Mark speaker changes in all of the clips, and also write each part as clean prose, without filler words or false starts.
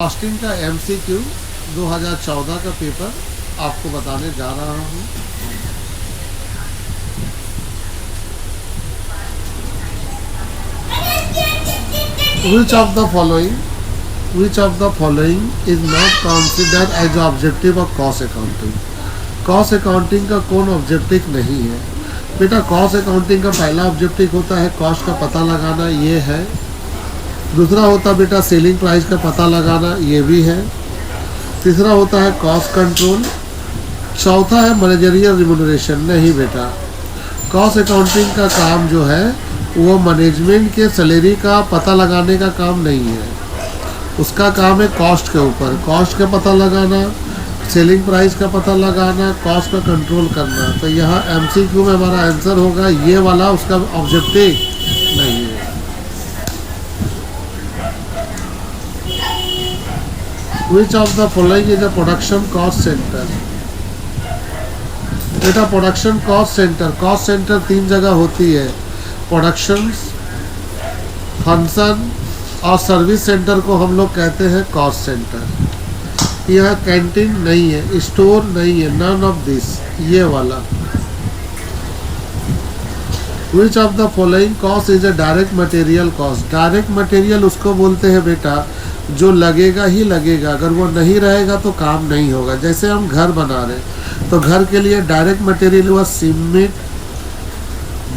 Speaker 1: Costing का MCQ 2014 का paper आपको बताने जा रहा हूँ। Which of the following is not considered as the objective of cost accounting? Cost accounting का कौन ऑब्जेक्टिव नहीं है? बेटा कॉस्ट अकाउंटिंग का पहला ऑब्जेक्टिव होता है कॉस्ट का पता लगाना, ये है। दूसरा होता है बेटा सेलिंग प्राइस का पता लगाना, ये भी है। तीसरा होता है कॉस्ट कंट्रोल। चौथा है मैनेजरियल रिम्यूनरेशन। नहीं बेटा, कॉस्ट अकाउंटिंग का काम जो है वो मैनेजमेंट के सैलरी का पता लगाने का काम नहीं है। उसका काम है कॉस्ट के ऊपर, कॉस्ट का पता लगाना, सेलिंग प्राइस का पता लगाना, कॉस्ट का कंट्रोल करना। तो यहाँ एमसीक्यू में हमारा आंसर होगा ये वाला, उसका ऑब्जेक्टिव नहीं है। Which of the following is a production cost center? बेटा प्रोडक्शन कॉस्ट सेंटर तीन जगह होती है, प्रोडक्शन, फंक्शन और सर्विस सेंटर को हम लोग कहते हैं कॉस्ट सेंटर। यहाँ कैंटीन नहीं है, स्टोर नहीं है, नन ऑफ दिस, ये वाला। Which of the following cost is a direct material cost? Direct material उसको बोलते हैं बेटा जो लगेगा ही लगेगा, अगर वो नहीं रहेगा तो काम नहीं होगा। जैसे हम घर बना रहे तो घर के लिए डायरेक्ट मटेरियल हुआ सीमेंट,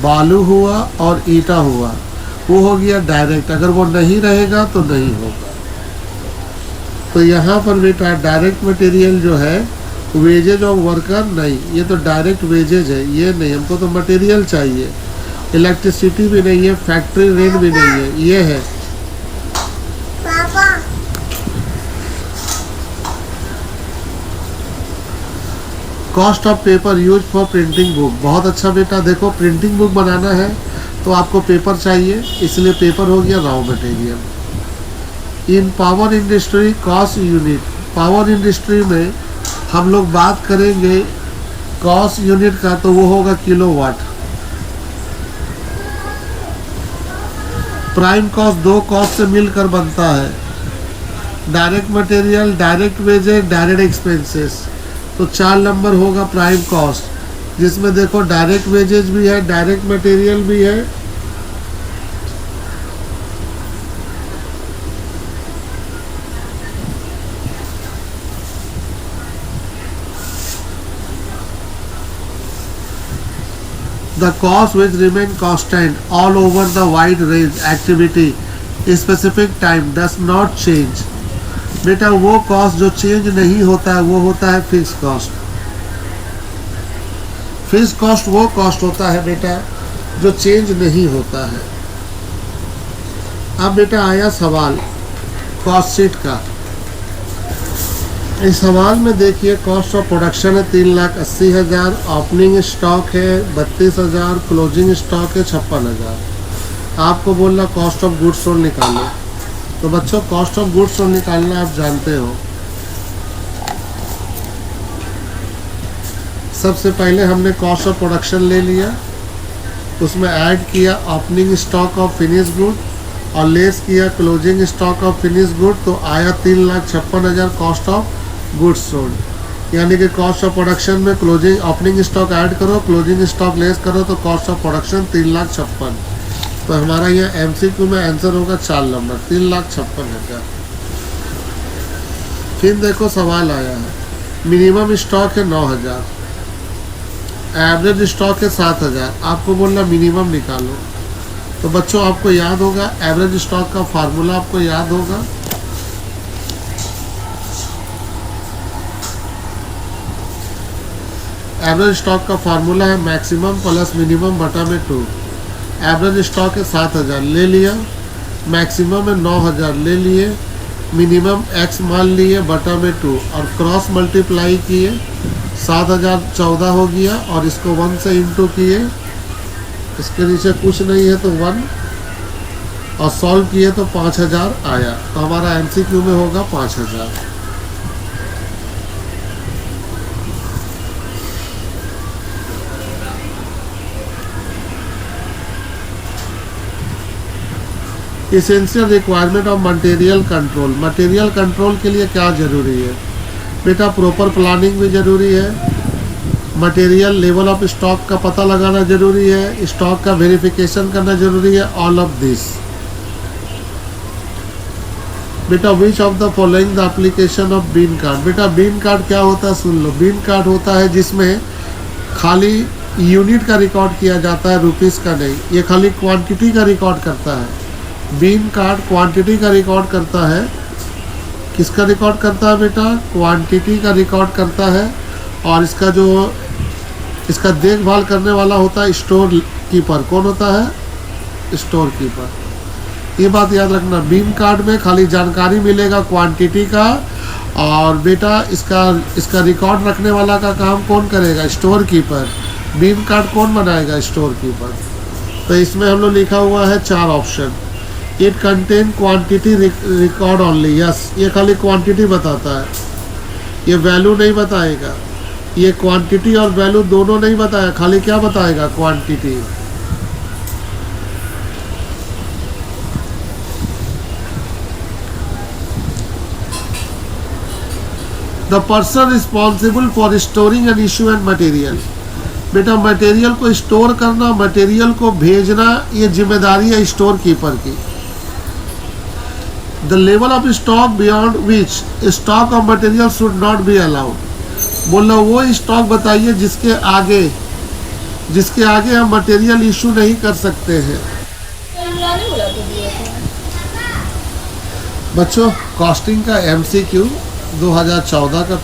Speaker 1: बालू हुआ और ईटा हुआ, वो हो गया डायरेक्ट। अगर वो नहीं रहेगा तो नहीं होगा। तो यहाँ पर बेटा डायरेक्ट मटेरियल जो है वेजेज ऑफ वर्कर नहीं, ये तो डायरेक्ट वेजेज है, ये नहीं। हमको तो मटेरियल चाहिए। इलेक्ट्रिसिटी भी नहीं है, फैक्ट्री रेंट भी नहीं है, ये है। Cost of paper use for printing book. बहुत अच्छा बेटा, देखो प्रिंटिंग बुक बनाना है तो आपको पेपर चाहिए, इसलिए पेपर हो गया raw material. In power industry cost unit, power industry में हम लोग बात करेंगे कॉस्ट यूनिट का तो वो होगा किलोवाट। प्राइम कॉस्ट दो कॉस्ट से मिलकर बनता है, direct material, direct wages, direct expenses. तो 4 नंबर होगा प्राइम कॉस्ट, जिसमें देखो डायरेक्ट वेजेज भी है, डायरेक्ट मटेरियल भी है। The cost which remain constant all over the wide range activity specific time does not change. बेटा वो कॉस्ट जो चेंज नहीं होता है वो होता है फिक्स कॉस्ट। फिक्स कॉस्ट वो कॉस्ट होता है बेटा जो चेंज नहीं होता है। अब बेटा आया सवाल कॉस्ट शीट का। इस सवाल में देखिए कॉस्ट ऑफ प्रोडक्शन है 3,80,000, ओपनिंग स्टॉक है 32,000, क्लोजिंग स्टॉक है 56,000। आपको बोलना कॉस्ट ऑफ गुड्स सोल्ड निकालो। तो बच्चों कॉस्ट ऑफ गुड्स सोल्ड निकालना आप जानते हो। सबसे पहले हमने कॉस्ट ऑफ प्रोडक्शन ले लिया, उसमें ऐड किया opening stock of finish good और लेस किया closing stock of finish good, तो आया 3,56,000 कॉस्ट ऑफ गुड्स सोल्ड। यानी कि कॉस्ट ऑफ प्रोडक्शन में क्लोजिंग ओपनिंग स्टॉक ऐड करो, क्लोजिंग स्टॉक लेस करो, तो कॉस्ट ऑफ प्रोडक्शन 3,56,000। तो हमारा यहाँ एमसीक्यू में आंसर होगा 4 नंबर, 3,56,000। फिर देखो सवाल आया है मिनिमम स्टॉक है 9,000, एवरेज स्टॉक है 7,000। आपको बोलना मिनिमम निकालो। तो बच्चों आपको याद होगा एवरेज स्टॉक का फार्मूला, आपको याद होगा एवरेज स्टॉक का फार्मूला है मैक्सिमम प्लस मिनिमम बटा में 2। एवरेज स्टॉक है 7,000 ले लिया, मैक्सिमम है 9,000 ले लिए, मिनिमम x मान लिए बटा में 2 और क्रॉस मल्टीप्लाई किए, 7,000 14 हो गया और इसको 1 से इंटू किए, इसके नीचे कुछ नहीं है तो 1 और सॉल्व किए तो 5,000 आया। तो हमारा एमसीक्यू में होगा 5,000। Essential requirement of material control, material control के लिए क्या ज़रूरी है बेटा? प्रॉपर प्लानिंग भी ज़रूरी है, मटेरियल लेवल ऑफ स्टॉक का पता लगाना ज़रूरी है, स्टॉक का वेरिफिकेशन करना ज़रूरी है, ऑल ऑफ दिस। बेटा which of the following the application of bin card, बेटा बीन कार्ड क्या होता है सुन लो। बीन कार्ड होता है जिसमें खाली यूनिट का रिकॉर्ड किया जाता है, रुपीस का नहीं, ये खाली क्वांटिटी का रिकॉर्ड करता है। बीन कार्ड क्वांटिटी का रिकॉर्ड करता है। किसका रिकॉर्ड करता है बेटा? क्वांटिटी का रिकॉर्ड करता है। और इसका देखभाल करने वाला होता है स्टोर कीपर। कौन होता है? Store keeper. ये बात याद रखना, बीन कार्ड में खाली जानकारी मिलेगा क्वांटिटी का, और बेटा इसका रिकॉर्ड रखने वाला का काम कौन करेगा? Store keeper. बीन कार्ड कौन बनाएगा? Store keeper. तो इसमें हम लोग लिखा हुआ है 4 option. It contain quantity record only, yes, ये खाली क्वांटिटी बताता है, ये वैल्यू नहीं बताएगा। ये क्वांटिटी और वैल्यू दोनों नहीं बताया, खाली क्या बताएगा? Quantity. The person responsible for storing and issue and material, बेटा मटेरियल को स्टोर करना, मटेरियल को भेजना, ये जिम्मेदारी है स्टोर कीपर की। The level of stock beyond which stock of material should not be allowed, बोलो वो स्टॉक बताइए जिसके आगे हम मटेरियल इशू नहीं कर सकते हैं। बच्चों कॉस्टिंग का MCQ 2014 का